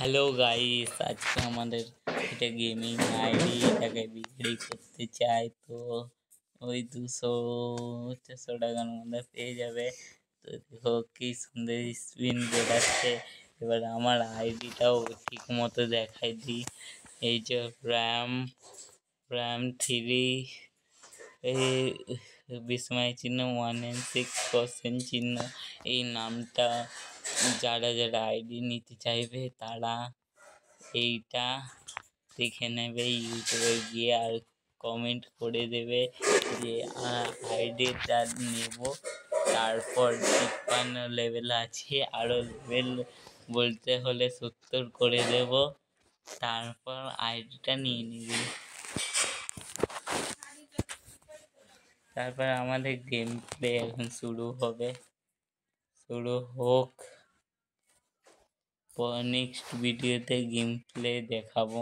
Hello guys, আজকে আমাদের এটা গেমিং আইডি, এটাকে বিক্রি করতে চাই তো ওই 200-400 টাকার মধ্যে পেয়ে যাবে। তো দেখো কি সুন্দর স্পিন বেরাচ্ছে। এবার আমার আইডিটাও ঠিক মতো দেখাই দিই। এই যে র্যাম র্যাম 3, এই বিস্ময় চিহ্ন 1 and 6% চিহ্ন। এই নামটা যারা যারা আইডি নিতে চাইবে তারা এইটা দেখে নেবে, ইউটিউবে গিয়ে আর কমেন্ট করে দেবে যে আইডিটা নেব। তারপর 53 লেভেল আছে, আরও লেভেল বলতে হলে 70 করে দেব, তারপর আইডিটা নিয়ে নিবি। তারপর আমাদের গেম প্লে এখন শুরু হবে, শুরু হোক। নেক্সট ভিডিওতে গেম প্লে দেখাবো।